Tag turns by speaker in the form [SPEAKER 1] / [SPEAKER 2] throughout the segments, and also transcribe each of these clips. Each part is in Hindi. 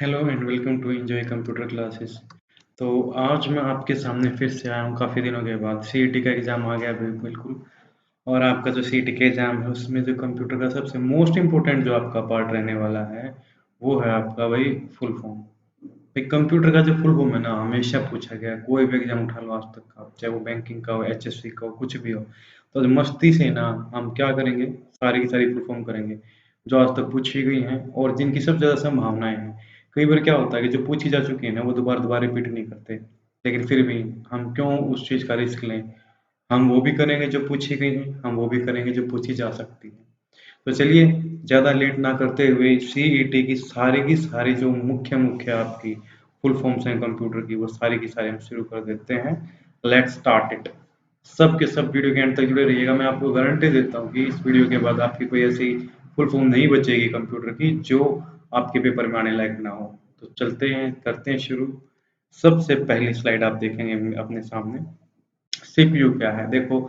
[SPEAKER 1] Hello and welcome to enjoy computer classes. तो आज मैं आपके सामने फिर से आया हूँ काफ़ी दिनों के बाद। सीईटी का एग्ज़ाम आ गया बिल्कुल। और आपका जो सीईटी का एग्ज़ाम है उसमें जो कंप्यूटर का सबसे मोस्ट इम्पोर्टेंट जो आपका पार्ट रहने वाला है वो है आपका भाई फुल फॉर्म। भाई कंप्यूटर का जो फुल फॉर्म है ना हमेशा पूछा गया है, कोई भी एग्ज़ाम उठा लो आज तक का, चाहे वो बैंकिंग का हो, एचएससी का हो, कुछ भी हो। तो मस्ती से ना हम क्या करेंगे, सारी की सारी फुल फॉर्म करेंगे जो आज तक पूछी गई हैं और जिनकी सबसे ज़्यादा संभावनाएं हैं। कई बार क्या होता है कि जो पूछी जा चुकी है ना वो दोबारा दोबारा रिपीट नहीं करते, लेकिन फिर भी हम क्यों उस चीज़ का रिस्क लें। हम वो भी करेंगे जो पूछी गई है, हम वो भी करेंगे जो पूछी जा सकती है। तो चलिए ज़्यादा लेट ना करते हुए सीईटी की सारी जो मुख्य मुख्य आपकी फुल फॉर्म्स हैं कंप्यूटर की, वो सारी की सारी हम शुरू कर देते हैं। Let's start it. सब के सब वीडियो के एंड तक जुड़े रहिएगा। मैं आपको गारंटी देता हूँ कि इस वीडियो के बाद आपकी कोई ऐसी फुल फॉर्म नहीं बचेगी कंप्यूटर की जो आपके पेपर में आने लायक ना हो। तो चलते हैं, करते हैं शुरू। सबसे पहली स्लाइड आप देखेंगे अपने सामने। सीपीयू क्या है देखो,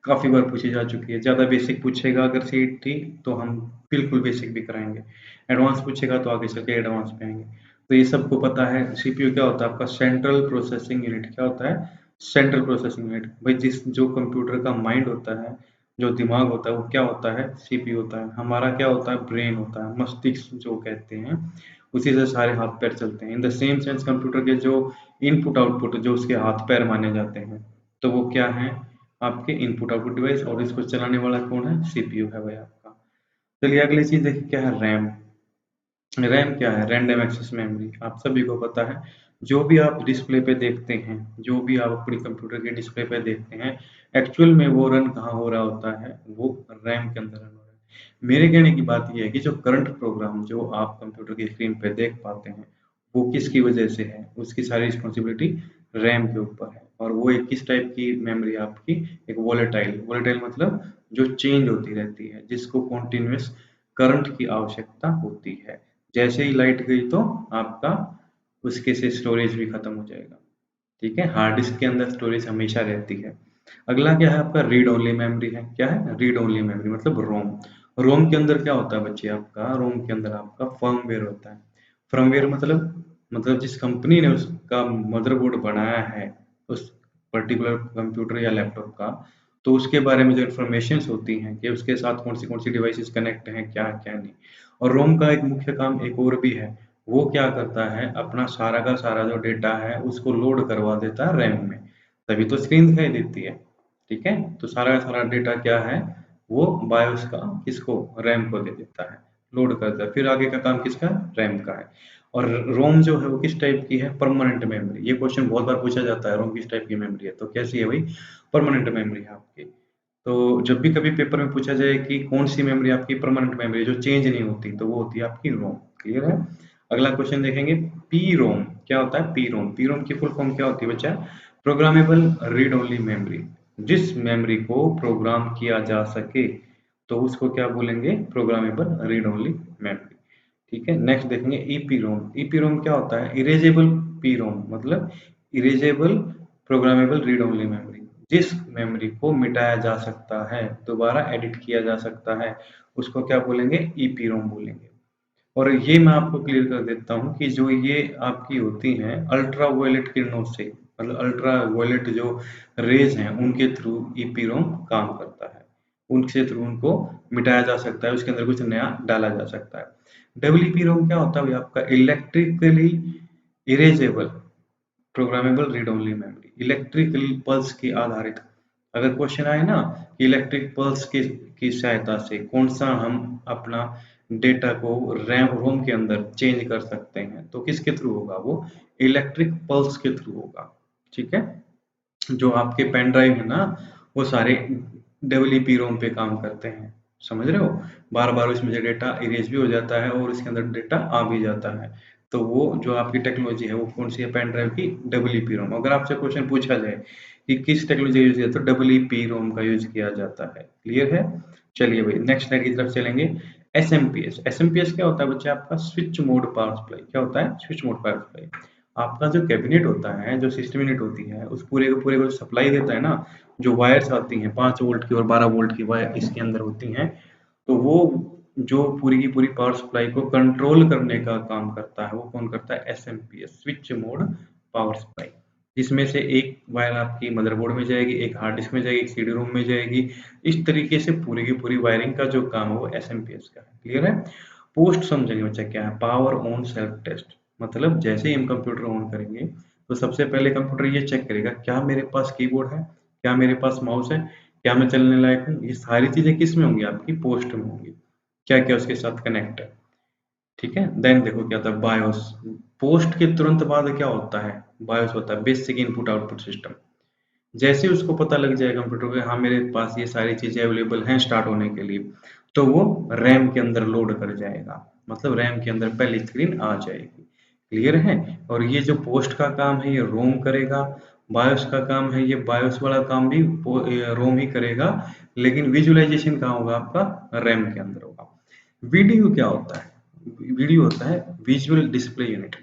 [SPEAKER 1] काफी बार पूछी जा चुकी है। ज्यादा बेसिक पूछेगा अगर सीईटी तो हम बिल्कुल बेसिक भी कराएंगे, एडवांस पूछेगा तो आगे चल के एडवांस पे आएंगे। तो ये सबको पता है सीपीयू क्या होता है। आपका सेंट्रल प्रोसेसिंग यूनिट क्या होता है? सेंट्रल प्रोसेसिंग यूनिट भाई जिस जो कंप्यूटर का माइंड होता है, जो दिमाग होता है वो क्या होता है? सीपीयू होता है। हमारा क्या होता है? ब्रेन होता है, मस्तिष्क जो कहते हैं। उसी से सारे हाथ पैर चलते हैं। In the same sense computer के जो इनपुट आउटपुट जो उसके हाथ पैर माने जाते हैं, तो वो क्या है? आपके इनपुट आउटपुट डिवाइस। और इसको चलाने वाला कौन है? सीपीयू है भाई आपका। चलिए अगली चीज देखिए, क्या है? रैम। रैम क्या है? Random access memory. आप सभी को पता है, जो भी आप डिस्प्ले पे देखते हैं, जो भी आप अपनी कंप्यूटर के डिस्प्ले पे देखते हैं, एक्चुअल में वो रन कहाँ हो रहा होता है? वो रैम के अंदर रन हो रहा है। मेरे कहने की बात ये है कि जो करंट प्रोग्राम जो आप कंप्यूटर की स्क्रीन पे देख पाते हैं, वो किसकी वजह से है? उसकी सारी रिस्पॉन्सिबिलिटी रैम के ऊपर है। और वो एक किस टाइप की मेमोरी है आपकी? एक वोलेटाइल। वोलेटाइल मतलब जो चेंज होती रहती है, जिसको कॉन्टिन्यूस करंट की आवश्यकता होती है। जैसे ही लाइट गई तो आपका उसके से स्टोरेज भी खत्म हो जाएगा। ठीक है, हार्ड डिस्क के अंदर स्टोरेज हमेशा रहती है। अगला क्या है आपका? रीड ओनली मेमोरी है। क्या है? रीड ओनली मेमोरी मतलब रोम। रोम के अंदर क्या होता है बच्चे आपका? रोम के अंदर आपका फर्मवेयर होता है। फर्मवेयर मतलब जिस कंपनी ने उसका मदरबोर्ड बनाया है, उस पर्टिकुलर कंप्यूटर या लैपटॉप का, तो उसके बारे में जो इन्फॉर्मेशन होती हैं कि उसके साथ कौन सी डिवाइसेस कनेक्ट हैं, क्या क्या नहीं। और रोम का एक मुख्य काम एक और भी है। वो क्या करता है? अपना सारा का सारा जो डेटा है उसको लोड करवा देता है रैम में, तभी तो स्क्रीन दिखाई देती है। ठीक है, तो सारा का सारा डेटा क्या है? वो बायोस का किसको? रैम को दे देता है, लोड करता है। फिर आगे का काम किसका? रैम का है। और रोम जो है वो किस टाइप की है? Permanent memory. ये क्वेश्चन बहुत बार पूछा जाता है, रोम किस टाइप की मेमोरी है? तो कैसी है भाई? परमानेंट मेमोरी है आपकी। तो जब भी कभी पेपर में पूछा जाए कि कौन सी मेमोरी आपकी परमानेंट मेमोरी जो चेंज नहीं होती, तो वो होती है आपकी रोम। क्लियर है? अगला क्वेश्चन देखेंगे, पी रोम। क्या होता है पी रोम? पी रोम की फुल फॉर्म क्या होती है बच्चा? Programmable read only memory. जिस मेमोरी को प्रोग्राम किया जा सके तो उसको क्या बोलेंगे? Programmable read only memory. ठीक है, नेक्स्ट देखेंगे ईपी रोम। ईपी रोम क्या होता है? इरेजेबल पी रोम मतलब erasable programmable read only memory. जिस मेमोरी को मिटाया जा सकता है, दोबारा एडिट किया जा सकता है, उसको क्या बोलेंगे? ईपी रोम बोलेंगे। और ये मैं आपको क्लियर कर देता हूँ कि जो ये आपकी होती हैं अल्ट्रा वायलेट किरणों से, मतलब अल्ट्रा वायलेट जो रेज हैं उनके थ्रू ईपी रोम काम करता है। उनके थ्रू उनको मिटाया जा सकता है, उसके अंदर कुछ नया डाला जा सकता है। डब्ल्यूपी रोम क्या होता है भाई? आपका electrically erasable programmable read only memory. Electrical pulse की आधारित। अगर क्वेश्चन आए ना कि इलेक्ट्रिक पल्स की सहायता से कौन सा हम अपना डेटा को रैम रोम के अंदर चेंज कर सकते हैं, तो किसके थ्रू होगा? वो इलेक्ट्रिक पल्स के थ्रू होगा। ठीक है, जो आपके पेन ड्राइव है ना, वो सारे डब्ल्यूपी रोम पे काम करते हैं। समझ रहे हो? बार बार उसमें जो डेटा इरेज भी हो जाता है और उसके अंदर डेटा आ भी जाता है। तो वो जो आपकी टेक्नोलॉजी है वो कौन सी है? पेन ड्राइव की डब्ल्यूपी रोम। अगर आपसे क्वेश्चन पूछा जाए कि किस टेक्नोलॉजी यूज किया, तो डब्ल्यूपी रोम का यूज किया जाता है। क्लियर है? चलिए भाई नेक्स्ट स्लाइड की तरफ चलेंगे। एसएमपीएस। एसएमपीएस क्या होता है बच्चे? आपका स्विच मोड पावर सप्लाई। क्या होता है? Switch mode power supply. आपका जो कैबिनेट होता है, जो सिस्टम यूनिट होती है, उस पूरे को सप्लाई देता है ना, जो वायर्स आती हैं 5 वोल्ट की और 12 वोल्ट की वायर इसके अंदर होती हैं, तो वो जो पूरी की पूरी पावर सप्लाई को कंट्रोल करने का काम करता है वो कौन करता है? SMPS, switch mode power supply. इसमें से एक वायर आपकी मदरबोर्ड में जाएगी, एक हार्ड डिस्क में जाएगी, एक सीडी रोम में जाएगी। इस तरीके से पूरी की पूरी वायरिंग का जो काम है वो एसएमपीएस का है। क्लियर है? पोस्ट समझेंगे बच्चा क्या है? Power on self test. मतलब जैसे ही हम कंप्यूटर ऑन करेंगे तो सबसे पहले कंप्यूटर ये चेक करेगा क्या मेरे पास कीबोर्ड है, क्या मेरे पास माउस है, क्या मैं चलने लायक हूँ। ये सारी चीजें किस में होंगी? आपकी पोस्ट में होंगी। क्या क्या उसके साथ कनेक्ट है। ठीक है, देन देखो क्या होता है? बायोस। पोस्ट के तुरंत बाद क्या होता है? बायोस होता है, बेसिक इनपुट आउटपुट सिस्टम। जैसे उसको पता लग जाए कंप्यूटर को, हाँ मेरे पास ये सारी चीजें अवेलेबल हैं स्टार्ट होने के लिए, तो वो रैम के अंदर लोड कर जाएगा। मतलब रैम के अंदर पहली स्क्रीन आ जाएगी। क्लियर है? और ये जो पोस्ट का काम है ये रोम करेगा, बायोस का काम है ये बायोस वाला काम भी रोम ही करेगा, लेकिन विजुअलाइजेशन कहाँ होगा? आपका रैम के अंदर होगा। वीडीयू क्या होता है? वीडियो होता है visual display unit.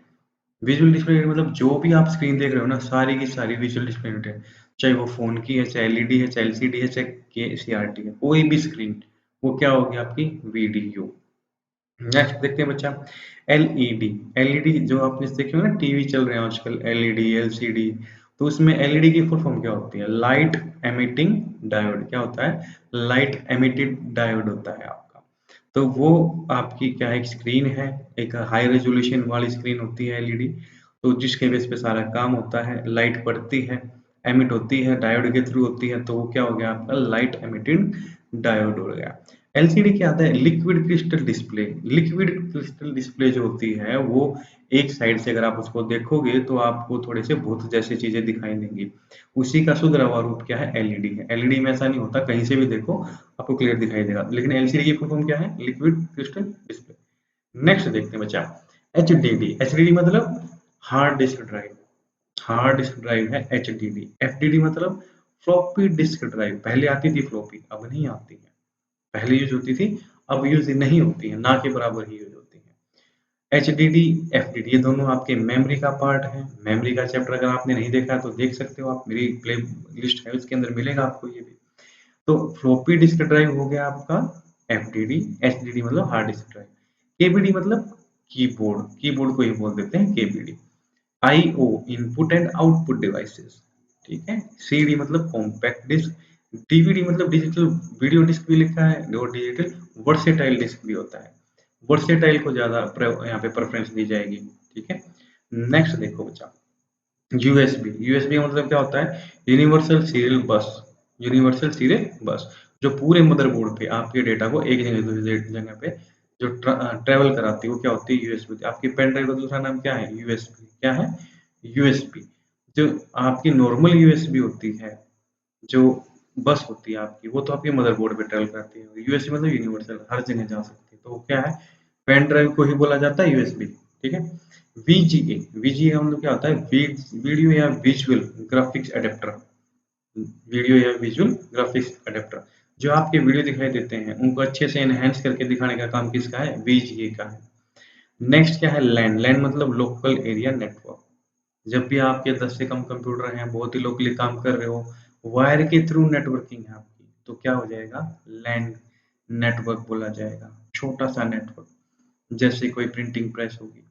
[SPEAKER 1] Visual display unit मतलब जो भी आप स्क्रीन देख रहे हो ना, सारी की सारी विजुअल डिस्प्ले यूनिट है। चाहे वो फोन की है, चाहे एलईडी है, चाहे एलसीडी है, चाहे के सीआरटी है, कोई भी स्क्रीन, वो क्या होगी? आपकी वीडियो। नेक्स्ट देखते हैं बच्चा, एलईडी। एलईडी जो आपने देखे हो ना, टीवी चल रहे हैं आजकल, एलईडी एलसीडी। तो उसमें एलईडी की फुल फॉर्म क्या होती है? Light emitting diode. क्या होता है? लाइट एमिटेड डायोड होता है आपका। तो वो आपकी क्या है? एक स्क्रीन है, एक हाई रेजोल्यूशन वाली स्क्रीन होती है एलईडी। तो जिसके बेस पे सारा काम होता है, लाइट पड़ती है, एमिट होती है, डायोड के थ्रू होती है, तो वो क्या हो गया? आपका लाइट एमिटेड डायोड हो गया। एलसीडी क्या आता है? Liquid crystal display. Liquid crystal display जो होती है वो एक साइड से अगर आप उसको देखोगे तो आपको थोड़े से भूत जैसी चीजें दिखाई देंगी। उसी का सुधरा हुआ रूप क्या है? एलईडी है। एलईडी में ऐसा नहीं होता, कहीं से भी देखो आपको क्लियर दिखाई देगा, लेकिन एलसीडी की फुल फॉर्म क्या है? Liquid crystal display. नेक्स्ट देखते हैं बच्चा, एचडीडी। एचडीडी मतलब hard disk drive. Hard disk drive है एचडीडी। एफडीडी मतलब फ्लॉपी डिस्क ड्राइव। पहले आती थी फ्लॉपी, अब नहीं आती है। पहले यूज होती थी, अब यूज नहीं होती है, ना के बराबर ही यूज होती है। एचडीडी एफडीडी ये दोनों आपके मेमोरी का पार्ट है। मेमोरी का चैप्टर अगर आपने नहीं देखा तो देख सकते हो आप, मेरी प्ले लिस्ट है उसके अंदर मिलेगा आपको ये भी। तो फ्लॉपी डिस्क ड्राइव हो गया आपका एफडीडी। एचडीडी मतलब हार्ड डिस्क ड्राइव। केबीडी मतलब कीबोर्ड। कीबोर्ड को ही बोल देते हैं KBD. IO input and output devices. ठीक है। सीडी मतलब कॉम्पैक्ट डिस्क। डीवीडी मतलब डिजिटल वीडियो डिस्क भी लिखा है, और डिजिटल वर्सेटाइल डिस्क भी होता है। वर्सेटाइल को ज्यादा यहाँ पे प्रेफरेंस दी जाएगी। ठीक है। नेक्स्ट देखो बच्चा, यूएसबी। यूएसबी का मतलब क्या होता है? यूनिवर्सल सीरियल बस। यूनिवर्सल सीरियल बस जो पूरे मदरबोर्ड पे आपके डेटा को एक जगह से दूसरी जगह पे जो ट्रेवल कराती है वो क्या होती है? यूएसबी। आपकी पेन ड्राइव का दूसरा नाम क्या है? यूएसबी। क्या है? यूएसबी। जो आपकी नॉर्मल यूएसबी होती है, जो बस होती है आपकी, वो तो आपके मदरबोर्ड पे ट्रेवल करती है। यूएसबी मतलब यूनिवर्सल, हर जगह जा सकती है, तो वो क्या है? पेन ड्राइव को ही बोला जाता है यूएसबी। ठीक है। वीजीए। वीजीए का मतलब क्या होता है? वीडियो या विजुअल ग्राफिक्स एडेप्टर। वीडियो या विजुअल ग्राफिक्स एडेप्टर। जो आपके वीडियो दिखाई देते हैं उनको अच्छे से एनहेंस करके दिखाने का काम किसका है? वीजीए का है। नेक्स्ट क्या है? लैन। लैन मतलब लोकल एरिया नेटवर्क। जब भी आपके 10 से कम कंप्यूटर हैं, बहुत ही लोकली काम कर रहे हो, वायर के थ्रू नेटवर्किंग है आपकी, तो क्या हो जाएगा? लैन नेटवर्क बोला जाएगा। छोटा सा नेटवर्क। जैसे कोई प्रिंटिंग प्रेस होगी,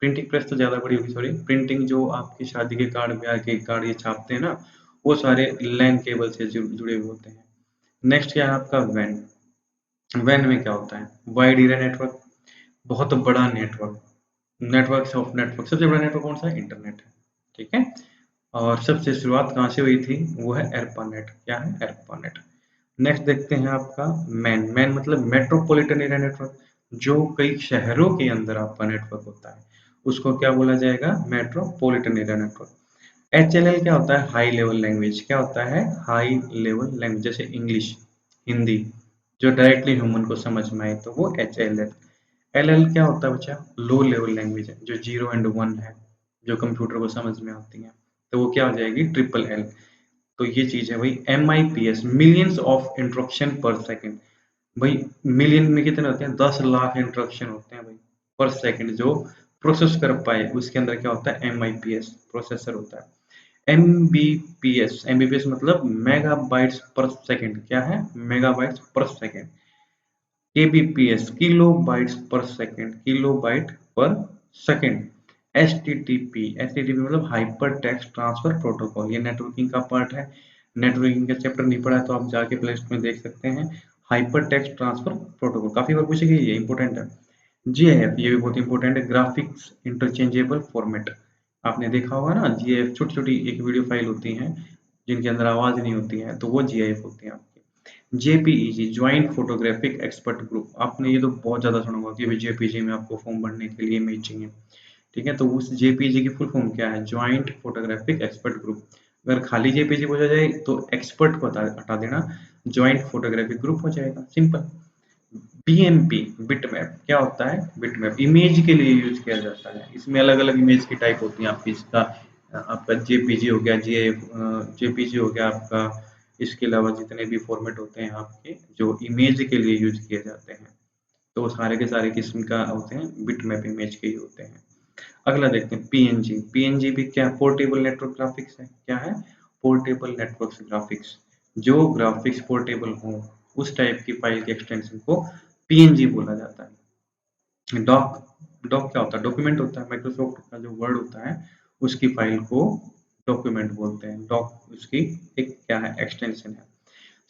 [SPEAKER 1] प्रिंटिंग प्रेस तो ज्यादा बड़ी होगी, सॉरी, प्रिंटिंग जो आपकी शादी के कार्ड, ब्याह के कार्ड ये छापते हैं ना, वो सारे लैन केबल से जुड़े हुए होते हैं। नेक्स्ट क्या है आपका? वैन। वैन में क्या होता है? Wide area network. बहुत बड़ा नेटवर्क। नेटवर्क ऑफ नेटवर्क, सबसे बड़ा नेटवर्क कौन सा है? इंटरनेट है। ठीक है। और सबसे शुरुआत कहाँ से हुई थी? वो है एर्पानेट। क्या है? एर्पानेट। नेक्स्ट देखते हैं आपका मैन। मैन मतलब मेट्रोपॉलिटन एरिया नेटवर्क। जो कई शहरों के अंदर आपका नेटवर्क होता है उसको क्या बोला जाएगा? Metropolitan area network. एचएलएल क्या होता है? High level language. क्या होता है? High level language. जैसे इंग्लिश, हिंदी, जो डायरेक्टली ह्यूमन को समझ में आए, तो वो एचएलएल। एलएल क्या होता है बच्चा? लो लेवल लैंग्वेज है, जो 0 और 1 है, जो कंप्यूटर को समझ में आती है, तो वो क्या हो जाएगी? Triple L. तो ये चीज है भाई। MIPS मिलियंस ऑफ इंस्ट्रक्शन पर सेकंड। भाई मिलियन में कितने होते हैं? 10 लाख इंस्ट्रक्शन होते हैं भाई पर सेकंड, जो प्रोसेस कर पाए उसके अंदर क्या होता है? MIPS प्रोसेसर होता है। MBPS। MBPS मतलब मेगाबाइट्स पर सेकंड। क्या है? मेगाबाइट्स पर सेकंड। KBPS किलो बाइट्स पर सेकेंड, किलो बाइट पर सेकेंड। HTTP मतलब हाइपर टेक्स्ट ट्रांसफर प्रोटोकॉल, ये नेटवर्किंग का पार्ट है। नेटवर्किंग का चैप्टर नहीं पढ़ा है तो आप जाके प्ले लिस्ट में देख सकते हैं। हाइपर टेक्स्ट ट्रांसफर प्रोटोकॉल काफी बार पूछेगी, ये इंपॉर्टेंट है। GIF ये भी बहुत इंपॉर्टेंट है, ग्राफिक्स इंटरचेंजेबल फॉर्मेट। आपने देखा होगा ना, GIF छोटी छोटी एक वीडियो फाइल होती हैं जिनके अंदर आवाज नहीं होती है, तो वो GIF होती है आपकी। JPEG joint photographic expert group, आपने ये तो बहुत ज्यादा सुना होगा कि JPEG में आपको फॉर्म भरने के लिए इमेज चाहिए। ठीक है, तो उस JPEG की फुल फॉर्म क्या है? Joint photographic expert group. अगर खाली JPEG पूछा जाए तो एक्सपर्ट को हटा देना, ज्वाइंट फोटोग्राफिक ग्रुप हो जाएगा, सिंपल। बीएमपी बिटमैप क्या होता है? बिटमैप इमेज के लिए यूज किया जाता है। इसमें अलग अलग इमेज की टाइप होती है आपकी, इसका आपका जेपीजी हो गया, जेपीजी हो गया आपका। इसके अलावा जितने भी फॉर्मेट होते हैं आपके जो इमेज के लिए यूज किए जाते हैं, तो वो सारे के सारे किस्म का होते हैं, बिटमैप इमेज के ही होते हैं। अगला देखते हैं पीएनजी। पीएनजी भी क्या? पोर्टेबल नेटवर्क ग्राफिक्स है। क्या है? Portable network graphics. जो ग्राफिक्स पोर्टेबल हो उस टाइप की फाइल के एक्सटेंशन को पीएनजी बोला जाता है। डॉक डॉक क्या होता है? डॉक्यूमेंट होता है। माइक्रोसॉफ्ट का जो वर्ड होता है उसकी फाइल को डॉक्यूमेंट बोलते हैं। डॉक उसकी एक क्या है? एक्सटेंशन है।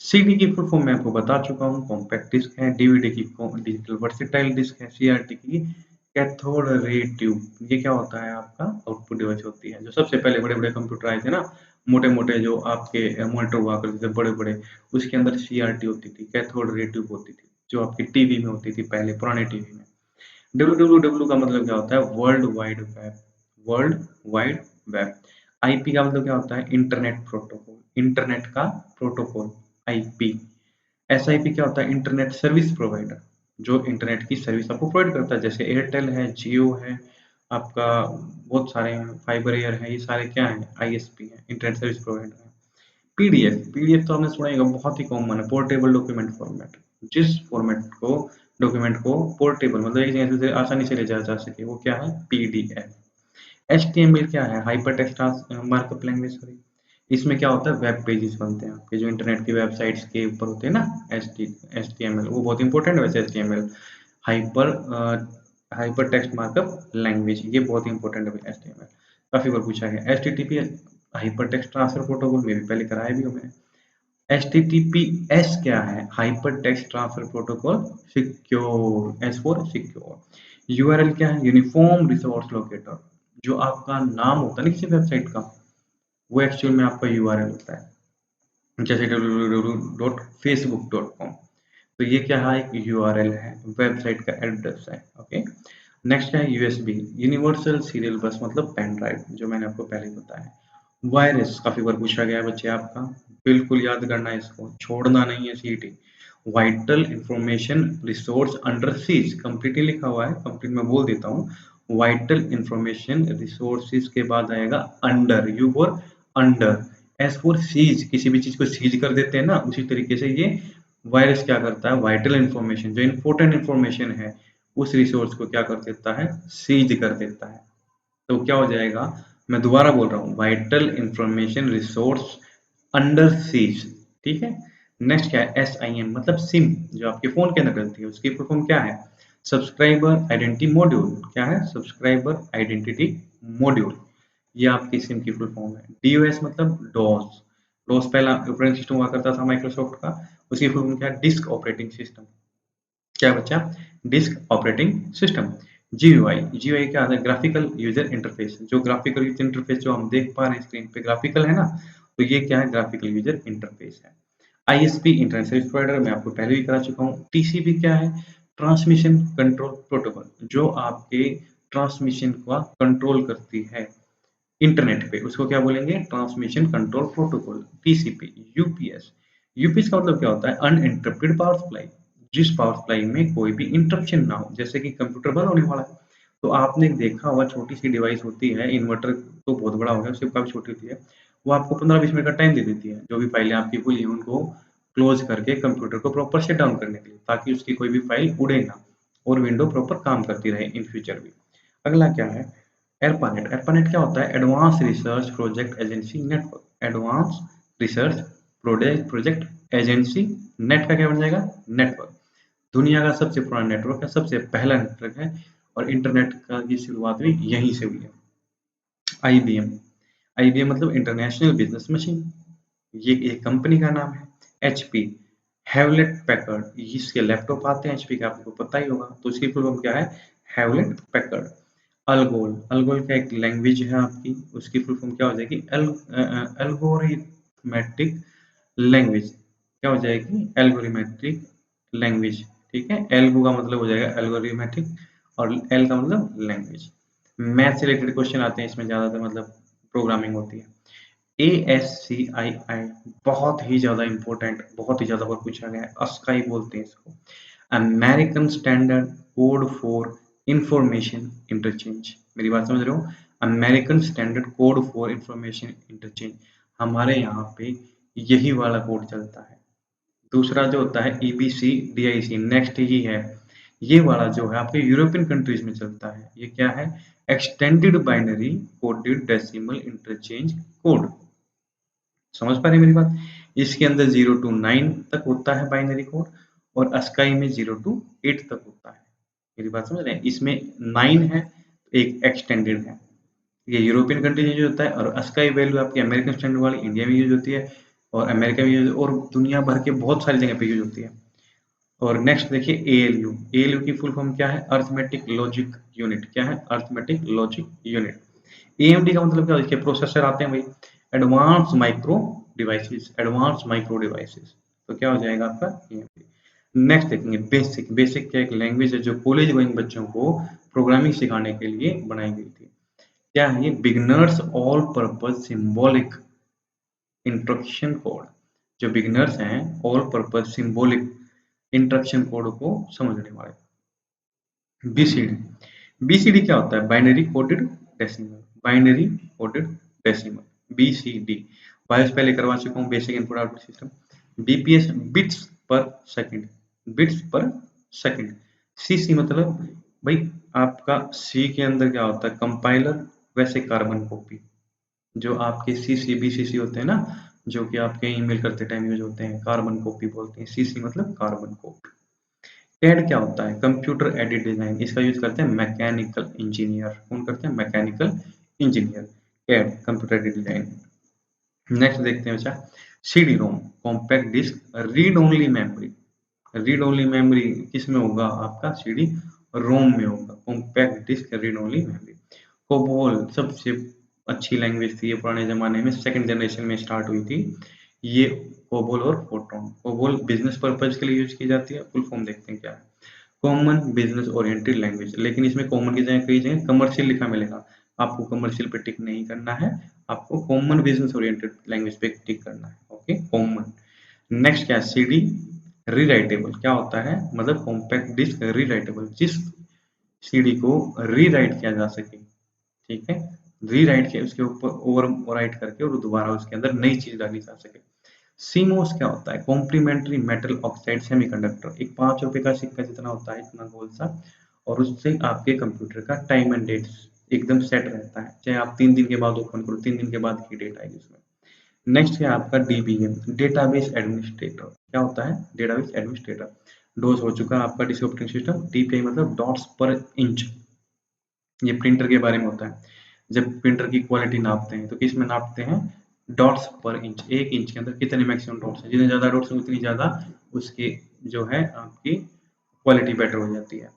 [SPEAKER 1] सीडी की फुल फॉर्म मैं आपको बता चुका हूँ, कॉम्पैक्ट डिस्क है। डीवीडी की डिजिटल वर्सेटाइल डिस्क है। सीआरटी की कैथोड रे ट्यूब, ये क्या होता है? आपका आउटपुट डिवाइस होती है। जो सबसे पहले बड़े बड़े कंप्यूटर आए थे ना, मोटे मोटे जो आपके मॉनिटर हुआ करते थे बड़े बड़े, उसके अंदर सीआरटी होती थी, कैथोड रे ट्यूब होती थी, जो आपकी टीवी में होती थी पहले, पुराने टीवी में। डब्ल्यू का मतलब क्या होता है? World wide web. World wide web. IP का मतलब क्या होता है? इंटरनेट प्रोटोकॉल, इंटरनेट का प्रोटोकॉल, आईपी। एसआईपी क्या होता है? इंटरनेट सर्विस प्रोवाइडर, जो इंटरनेट की सर्विस आपको प्रोवाइड करता है, जैसे एयरटेल है, जियो है, आपका बहुत सारे हैं, फाइबर एयर है, ये सारे क्या है? आईएसपी है, इंटरनेट सर्विस प्रोवाइडर है। पीडीएफ तो आपने सुना ही होगा, बहुत ही कॉमन है, पोर्टेबल डॉक्यूमेंट फॉर्मेट। जिस फॉर्मेट को डॉक्यूमेंट को पोर्टेबल मतलब एक जगह से आसानी से ले जाया जा सके, वो क्या है? पीडीएफ। एचटीएमएल क्या है? Hyper text markup language, sorry. इसमें क्या होता है? वेब पेजेस बनते हैं आपके, जो इंटरनेट की वेबसाइट्स के ऊपर होते हैं ना, एचटीएमएल, वो बहुत इंपॉर्टेंट है वैसे। HTML hyper hyper text markup language, ये बहुत इंपॉर्टेंट है एचटीएमएल, काफी बार पूछा गया। HTTP hyper text transfer protocol में भी पहले कराया भी मैंने। HTTPS क्या है? Hyper text transfer protocol secure, S for secure. URL क्या है? Uniform resource locator. जो आपका नाम होता है ना किसी वेबसाइट का, वो एक्चुअल में आपका यूआरएल होता है, जैसे www.facebook.com। तो ये क्या है? एक यूआरएल है, वेबसाइट का एड्रेस है। ओके। नेक्स्ट है यूएसबी, यूनिवर्सल सीरियल बस, मतलब पेन ड्राइव, जो मैंने आपको पहले ही बताया। वायरस काफी बार पूछा गया है बच्चे आपका, बिल्कुल याद करना है इसको, छोड़ना नहीं है सीटी। Vital information resource under seize, completely लिखा हुआ है, कंप्लीट मैं बोल देता हूँ। वाइटल इंफॉर्मेशन रिसोर्सेज के बाद आएगा under, U for under, S for seas, किसी भी चीज को सीज कर देते हैं ना, उसी तरीके से ये वायरस क्या करता है? वाइटल इंफॉर्मेशन, जो इंपॉर्टेंट इंफॉर्मेशन है, उस रिसोर्स को क्या कर देता है? सीज कर देता है। तो क्या हो जाएगा? मैं दोबारा बोल रहा हूँ, vital information resource under seize. ठीक है। नेक्स्ट क्या है? SIM मतलब सिम, जो आपके फोन के अंदर डलती है, उसकी फुल फॉर्म क्या है? Subscriber identity module. क्या है? सब्सक्राइबर आइडेंटिटी मॉड्यूल, ये आपकी सिम की फुल फॉर्म है। DOS मतलब डॉस। डॉस पहला ऑपरेटिंग सिस्टम हुआ करता था माइक्रोसॉफ्ट का, उसकी फुल फॉर्म क्या है? Disk operating system. क्या बच्चा? Disk operating system. जीयूआई क्या है? Graphical user interface. जो ग्राफिकल यूजर इंटरफेस जो हम देख पा रहे हैं स्क्रीन पे, ग्राफिकल है ना, तो ये क्या है? ग्राफिकल यूजर इंटरफेस है। आईएसपी इंटरनेट सर्विस प्रोवाइडर, मैं आपको पहले भी करा चुका हूँ। टीसीपी क्या है? ट्रांसमिशन कंट्रोल प्रोटोकॉल, जो आपके ट्रांसमिशन का कंट्रोल करती है इंटरनेट पे, उसको क्या बोलेंगे? Transmission control protocol, TCP. UPS का मतलब क्या होता है? अनइंटरप्टेड पावर सप्लाई, जिस पावर सप्लाई में कोई भी इंटरप्शन ना हो, जैसे कि कंप्यूटर बंद होने वाला है, तो आपने देखा होगा छोटी सी डिवाइस होती है, इन्वर्टर तो बहुत बड़ा हो गया, उससे काफी छोटी होती है, वो आपको 15-20 मिनट का टाइम दे देती है, जो भी फाइलें आपकी खुली हैं उनको क्लोज करके कंप्यूटर को प्रॉपर शट डाउन करने के लिए, ताकि उसकी कोई भी फाइल उड़े ना और विंडो प्रॉपर काम करती रहे इन फ्यूचर भी। अगला क्या है? एरपानेट। एरपानेट क्या होता है? Advance research project agency network. Advance research project agency net का क्या बन जाएगा? नेटवर्क। दुनिया का सबसे पुराना नेटवर्क है, सबसे पहला नेटवर्क है और इंटरनेट का की शुरुआत भी यहीं से हुई है। आईबीएम, आईबीएम मतलब इंटरनेशनल बिजनेस मशीन, ये एक कंपनी का नाम है। एचपी, हेवलेट पैकर्ड, इसके लैपटॉप आते हैं एचपी के, आपको पता ही होगा, तो इसकी फुल फॉर्म क्या है, हेवलेट पैकर्ड। अलगोल, अलगोल का एक लैंग्वेज है आपकी, उसकी फुल फॉर्म क्या हो जाएगी, एल्गोरिथमेटिक लैंग्वेज, क्या हो जाएगी, एल्गोरिथमेटिक लैंग्वेज। ठीक है, एल्गो का मतलब हो जाएगा एल्गोरिथमेटिक और एल का मतलब लैंग्वेज। मैथ से रिलेटेड क्वेश्चन आते हैं इसमें ज्यादातर, मतलब प्रोग्रामिंग होती है। ASCII बहुत ही ज्यादा इंपॉर्टेंट, बहुत ही ज्यादा बार पूछा गया है, अस्काई बोलते हैं इसको, American standard code for information interchange. मेरी बात समझ रहे हो, American standard code for information interchange, हमारे यहाँ पे यही वाला कोड चलता है। दूसरा जो होता है EBC DIC, नेक्स्ट ही है, ये वाला जो है आपके यूरोपियन कंट्रीज में चलता है। ये क्या है, extended binary coded decimal interchange code. समझ पा रहे हैं मेरी बात, इसके अंदर 0 to 9 तक होता है बाइनरी कोड और अस्काई में 0 to 8 तक होता है। मेरी बात समझ रहे हैं, इसमें 9 है, एक एक्सटेंडेड है, ये यूरोपियन कंट्री में यूज होता है, और अस्काई वैल्यू आपकी अमेरिकन स्टैंडर्ड वाली इंडिया में यूज होती है और अमेरिका में यूज, और दुनिया भर के बहुत सारी जगह पे यूज होती है। और नेक्स्ट देखिए ALU, ALU की फुल फॉर्म क्या है, अर्थमेटिक लॉजिक यूनिट, क्या है, अर्थमेटिक लॉजिक यूनिट। AMD का मतलब क्या है, इसके प्रोसेसर आते हैं भाई, advance micro devices, advance micro devices, तो क्या हो जाएगा आपका AMD। नेक्स्ट देखेंगे बेसिक, बेसिक क्या एक लैंग्वेज है जो कॉलेज गोइंग बच्चों को प्रोग्रामिंग सिखाने के लिए बनाई गई थी। क्या है ये, beginners all purpose symbolic instruction code, जो बिगनर्स हैं all purpose symbolic instruction code को समझने वाले। बीसीडी, बीसीडी क्या होता है, binary coded decimal, binary coded decimal, BCD. BIOS पहले करवा चुका हूँ, basic input output system. BPS, bits पर सेकंड, बिट्स पर सेकंड। सीसी मतलब भाई आपका सी के अंदर क्या होता है, कंपाइलर, वैसे कार्बन कॉपी, जो आपके सीसी बीसीसी होते हैं ना, जो कि आपके ईमेल करते टाइम यूज होते हैं, कार्बन कॉपी बोलते हैं, सीसी मतलब कार्बन कॉपी। कैड क्या होता है, कंप्यूटर एडेड डिजाइन, इसका यूज करते हैं मैकेनिकल इंजीनियर, कौन करते हैं, mechanical engineer. CAD computer aided design. Next देखते हैं बच्चा, CD ROM, compact disc read only memory, read only memory किस में होगा, आपका सीडी रोम में होगा, compact disc read only memory. COBOL सबसे अच्छी लैंग्वेज थी ये, पुराने जमाने में सेकंड जनरेशन में स्टार्ट हुई थी ये, कोबोल और फोर्ट्रॉन। कोबोल बिजनेस पर्पज के लिए यूज की जाती है, फुल फॉर्म देखते हैं क्या है, कॉमन बिजनेस ओरिएंटेड लैंग्वेज, लेकिन इसमें कॉमन की जगह कई जगह कमर्शियल लिखा मिलेगा, आपको कमर्शियल पे टिक नहीं करना है, आपको कॉमन बिजनेस ओरिएंटेड लैंग्वेज पे टिक करना है, ओके, कॉमन। नेक्स्ट क्या है, सीडी रीराइटेबल, क्या होता है, मतलब कॉम्पैक्ट डिस्क रीराइटेबल, जिस सीडी को रीराइट किया जा सके, ठीक है, रीराइट के उसके ऊपर ओवर राइट करके और दोबारा उसके अंदर नई चीज डाली जा सके। सीमोस क्या होता है, कॉम्प्लीमेंट्री मेटल ऑक्साइड सेमीकंडक्टर, एक 5 रुपए का सिक्का जितना होता है, इतना गोल सा, और उससे आपके कंप्यूटर का टाइम एंड डेट एकदम सेट रहता है, चाहे आप 3 दिन के बाद ओपन करो, 3 दिन के बाद की डेट आएगी उसमें। नेक्स्ट है आपका DBM, डेटाबेस एडमिनिस्ट्रेटर, क्या होता है, डेटाबेस एडमिनिस्ट्रेटर। डोज हो चुका है आपका डिस्क ऑपरेटिंग सिस्टम। DPI मतलब डॉट्स पर इंच, ये प्रिंटर के बारे में होता है, जब प्रिंटर की क्वालिटी नापते हैं तो किस में नापते हैं, डॉट्स पर इंच, 1 इंच के अंदर कितने मैक्सिमम डॉट्स हैं, जितने ज्यादा डॉट्स हैं उतनी ज्यादा उसकी जो है आपकी क्वालिटी बेटर हो जाती है।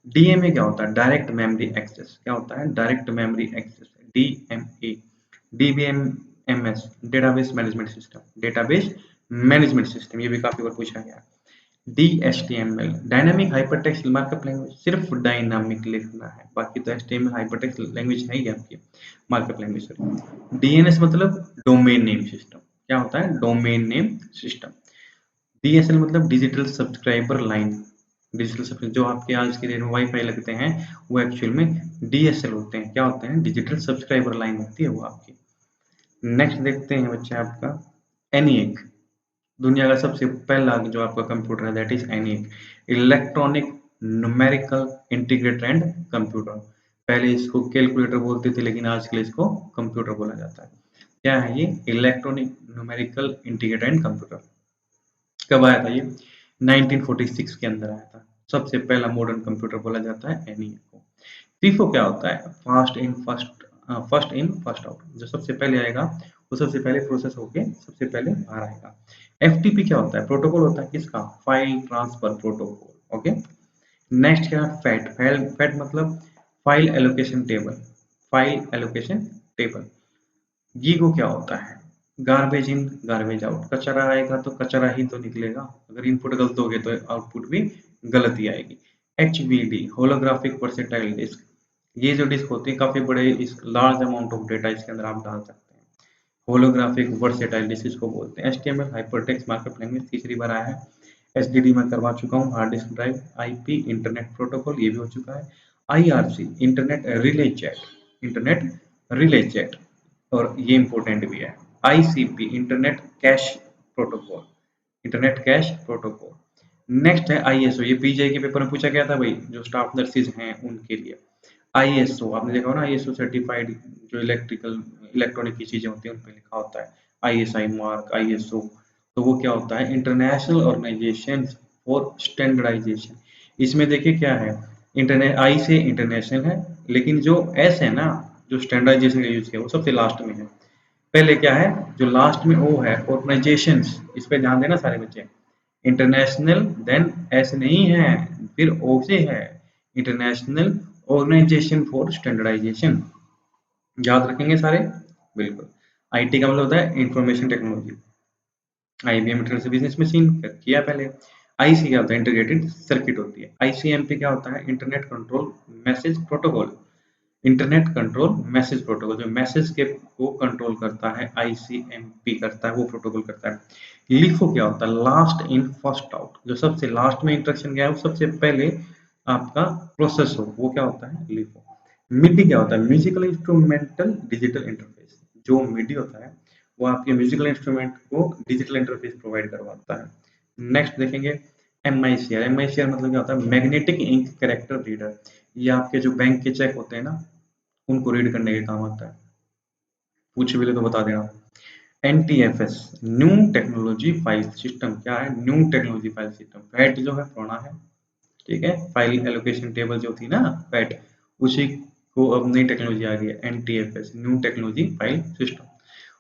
[SPEAKER 1] DMA क्या होता है, डायरेक्ट मेमोरी एक्सेस, क्या होता है, direct memory access, DMA। DBMS, database management system, database management system, ये भी काफी बार पूछा गया है। DHTML, dynamic hypertext markup language, सिर्फ डायनामिक लिखना है, बाकी तो HTML हाइपरटेक्स्ट लैंग्वेज है ही आपकी, मार्कअप लैंग्वेज। DNS मतलब डोमेन नेम सिस्टम, क्या होता है, डोमेन नेम सिस्टम। DSL मतलब digital subscriber line, digital subscriber जो आपके आज के डेट में वाईफाई लगते हैं वो एक्चुअल में DSL होते हैं, क्या होते हैं, डिजिटल सब्सक्राइबर लाइन होती है वो आपकी। नेक्स्ट देखते हैं बच्चे आपका ENIAC, दुनिया का सबसे पहला जो आपका कंप्यूटर है, that is ENIAC, electronic numerical integrator and computer. पहले इसको कैलकुलेटर बोलते थे, लेकिन आज के लिए इसको कंप्यूटर बोला जाता है। क्या है ये, electronic numerical integrator and computer. कब आया था ये, 1946 के अंदर आया था। सबसे पहला मॉडर्न कंप्यूटर बोला जाता है एनईए को। फीफो क्या होता है? First in first out. जो सबसे पहले आएगा वो सबसे पहले प्रोसेस होके सबसे पहले बाहर आएगा। एफटीपी क्या होता है? प्रोटोकॉल होता है किसका? File transfer protocol. Okay. Next क्या है? फैट। फैट मतलब file allocation table. File allocation table. GIGO क्या होता है? Garbage in garbage out. कचरा आएगा तो कचरा ही तो निकलेगा। अगर इनपुट गलत हो गए तो आउटपुट भी गलत ही आएगी। HVD holographic versatile disc. ये जो डिस्क होती है काफी बड़े, इस लार्ज अमाउंट ऑफ डेटा इसके अंदर आप डाल सकते हैं। होलोग्राफिक वर्सेटाइल डिस्क इसको बोलते हैं। एचटीएमएल हाइपरटेक्स्ट मार्कअप लैंग्वेज तीसरी बार आया है। एसडीडी में करवा चुका हूँ, hard disk drive. IP internet protocol ये भी हो चुका है। IRC internet relay chat. Internet relay chat, और ये इंपॉर्टेंट भी है। ICP internet cash protocol. Internet cash protocol. Next है आईएसओ। ये पीजीआई के पेपर में पूछा गया था भाई, जो स्टाफ नर्सिस हैं उनके लिए। आईएसओ आपने देखा होगा ना, आईएसओ सर्टिफाइड जो इलेक्ट्रॉनिक की चीजें होती हैं उन पे लिखा होता है आईएसआई मार्क, आईएसओ। तो वो क्या होता है? International Organization for Standardization. इसमें देखिए क्या है, इंटरनेट आई से इंटरनेशनल है, लेकिन जो एस है ना, जो स्टैंडर्डाइजेशन का यूज किया वो सबसे लास्ट में है। पहले क्या है? जो लास्ट में ओ है ऑर्गेनाइजेशंस, इस पे ध्यान देना सारे बच्चे। इंटरनेशनल देन एस नहीं है, फिर ओ से है। International Organization for Standardization. याद रखेंगे सारे? बिल्कुल। आईटी का मतलब होता है information technology. IBM International Business Machine किया पहले। आईसी क्या होता है? इंटीग्रेटेड सर्किट होती है। आईसीएमपी क्या होता है? Internet control message protocol. Internet control message protocol, जो मैसेज के को कंट्रोल करता है आईसीएमपी करता है, वो प्रोटोकॉल करता है। लिफो क्या होता है? Last in first out. जो सबसे लास्ट में इंस्ट्रक्शन गया है वो सबसे पहले आपका प्रोसेस हो, वो क्या होता है? लिफो। मिडी क्या होता है? Musical instrumental digital interface. जो मिडी होता है वो आपके म्यूजिकल इंस्ट्रूमेंट को डिजिटल इंटरफेस प्रोवाइड करवाता है। नेक्स्ट देखेंगे एमआईसीआर। एमआईसीआर मतलब क्या होता है? Magnetic ink character reader. ये आपके जो बैंक के चेक होते हैं ना, उनको रीड करने के काम आता है। पूछ भी ले तो बता देना। NTFS new technology file system. क्या है? New technology file system. Fat जो है पुराना है, ठीक है। फाइल एलोकेशन टेबल जो थी ना फैट, उसी को अब नई टेक्नोलॉजी आ गई है NTFS new technology file system.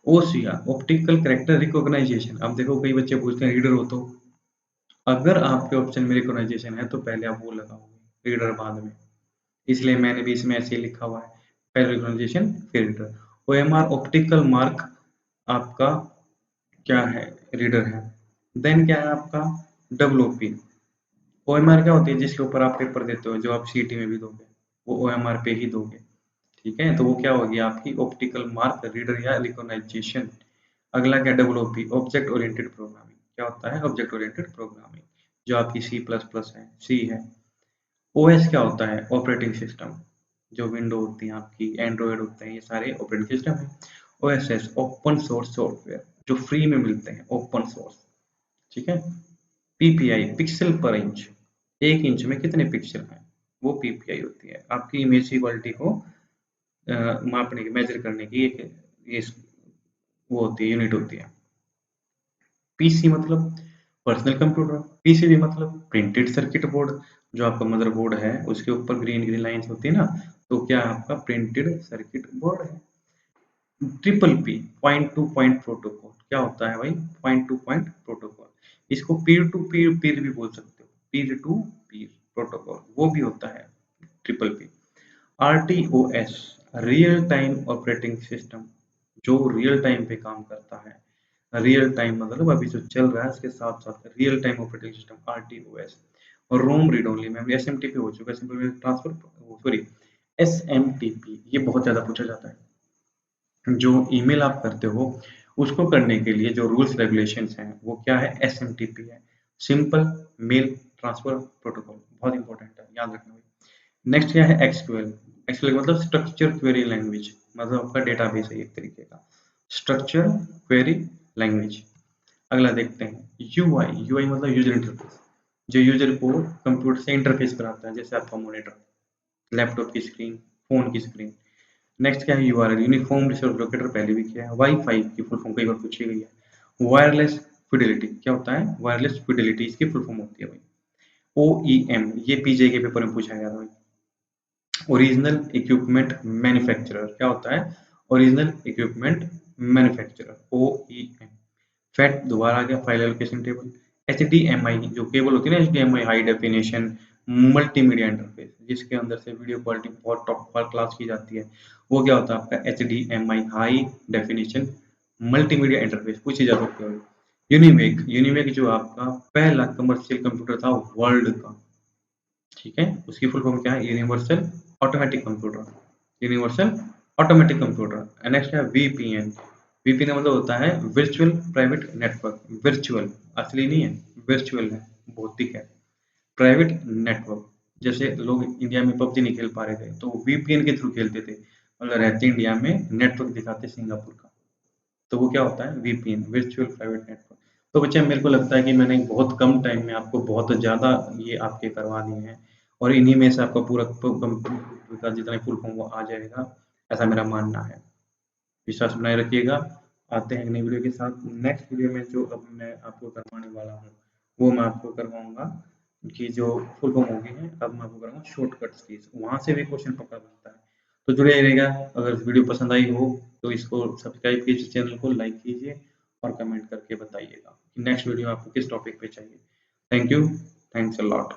[SPEAKER 1] OCR optical character recognisation. अब देखो कई बच्चे पूछते हैं रीडर हो तो, अगर आपके ऑप्शन में रिकॉग्नाइजेशन है तो पहले आप वो लगाओगे, रीडर बाद में। इसलिए मैंने भी इसमें ऐसे ही लिखा हुआ है, पहले रिकॉग्निशन फिर रीडर। ओएमआर ऑप्टिकल मार्क आपका क्या है? रीडर है। देन क्या है आपका? डब्ल्यूपी। ओएमआर क्या होती है? जिसके ऊपर आप पेपर देते हो, जो आप सीटी में भी दोगे, वो ओएमआर पे ही दोगे, ठीक है। तो वो क्या होगी आपकी? ऑप्टिकल मार्क रीडर या रिकॉग्नाइजेशन। अगला क्या? WP object oriented programming. क्या होता है? ऑब्जेक्ट ओरिएंटेड प्रोग्रामिंग, जो आपकी सी प्लस प्लस है, सी है। ओएस क्या होता है? Operating system. जो विंडो होती है आपकी, एंड्रॉयड होते हैं, ये सारे ऑपरेटिंग सिस्टम है। ओएसएस ओपन सोर्स सॉफ्टवेयर, जो फ्री में मिलते हैं, ओपन सोर्स, ठीक है। पीपीआई पिक्सल पर इंच। एक इंच में कितने पिक्सल हैं, वो पीपीआई होती है। आपकी इमेज की क्वालिटी को मापने की, मेजर करने की एक ये वो होती है, यूनिट होती है। पीसी मतलब पर्सनल कंप्यूटर। पीसीबी मतलब प्रिंटेड सर्किट बोर्ड। जो आपका मदरबोर्ड है उसके ऊपर ग्रीन ग्रीन लाइंस होती है ना, तो क्या आपका प्रिंटेड सर्किट बोर्ड है। Triple P point two point protocol. क्या होता है भाई? Point two point protocol. इसको पीर टू पीर पीर भी बोल सकते हो, पीर टू पीर प्रोटोकॉल वो भी होता है triple P. RTOS real time operating system, जो रियल टाइम पे काम करता है। रियल टाइम मतलब अभी जो चल रहा है उसके साथ साथ रियल टाइम ऑपरेटिंग सिस्टम, आरटीओएस। और रोम रीड ओनली में एसएमटीपी हो चुका है, simple memory transfer, sorry SMTP, ये बहुत ज्यादा पूछा जाता है। जो ईमेल आप करते हो उसको करने के लिए जो रूल्स रेगुलेशंस हैं वो क्या है? एसएमटीपी है, सिंपल मेल ट्रांसफर प्रोटोकॉल। बहुत इंपॉर्टेंट है, याद रखना भाई। नेक्स्ट क्या है? एक्सक्यूएल। एक्सक्यूएल मतलब स्ट्रक्चर क्वेरी लैंग्वेज, मतलब आपका डेटाबेस है एक तरीके का, स्ट्रक्चर क्वेरी लैंग्वेज। अगला देखते हैं यूआई। यूआई मतलब यूजर इंटरफेस, जो यूजर को कंप्यूटर से इंटरफेस कराता है, जैसे आपका मॉनिटर, लैपटॉप की स्क्रीन, फोन की स्क्रीन। नेक्स्ट क्या है? यूआरएल यूनिफॉर्म रिसोर्स लोकेटर, पहले भी किया है। वाईफाई की फुल फॉर्म कई बार पूछी गई है। वायरलेस फिडेलिटी क्या होता है? वायरलेस फिडेलिटी इसकी फुल फॉर्म होती है भाई। OEM ये पीजे के पेपर में पूछा गया था भाई। ओरिजिनल इक्विपमेंट मैन्युफैक्चरर क्या होता है? Original equipment manufacturer OEM। Fat दोबारा आ गया, फाइल एलोकेशन टेबल। HDMI जो केबल होती है ना, HDMI high definition multimedia interface, जिसके अंदर से वीडियो क्वालिटी बहुत टॉप क्लास की जाती है, वो क्या होता है आपका? HDMI high definition multimedia interface पूछी जा सकती है। यूनिवेक, यूनिवेक जो आपका पहला कमर्शियल कंप्यूटर था वर्ल्ड का, ठीक है, उसकी फुल फॉर्म क्या है? Universal automatic computer, universal automatic computer. Next है वीपीएन। वीपीएन का मतलब होता है वर्चुअल प्राइवेट नेटवर्क। वर्चुअल असली नहीं है, वर्चुअल है, भौतिक है। प्राइवेट नेटवर्क, जैसे लोग इंडिया में पबजी नहीं खेल पा रहे थे तो वीपीएन के थ्रू खेलते थे, मतलब रहते इंडिया में नेटवर्क दिखाते सिंगापुर का, तो वो क्या होता है? VPN, virtual private network. तो बच्चे मेरे को लगता है कि मैंने बहुत कम टाइम में आपको बहुत ज़्यादा ये आपके करवा दिए हैं, और इन्हीं में से आपका पूरा कंप्यूटर का जितना फुल फॉर्म वो आ जाएगा, ऐसा मेरा मानना है। विश्वास बनाए रखिएगा। आते हैं एक नई वीडियो के साथ। नेक्स्ट वीडियो में जो अब मैं आपको करवाने वाला हूँ, वो मैं आपको करवाऊंगा कि जो फुल फॉर्म हो गई है, अब मैं आपको कराऊंगा शॉर्टकट्स की, वहां से भी क्वेश्चन पक्का बनता है। तो जुड़े रहिएगा। अगर वीडियो पसंद आई हो तो इसको सब्सक्राइब कीजिए, चैनल को लाइक कीजिए और कमेंट करके बताइएगा कि नेक्स्ट वीडियो आपको किस टॉपिक पे चाहिए। Thank you, thanks a lot.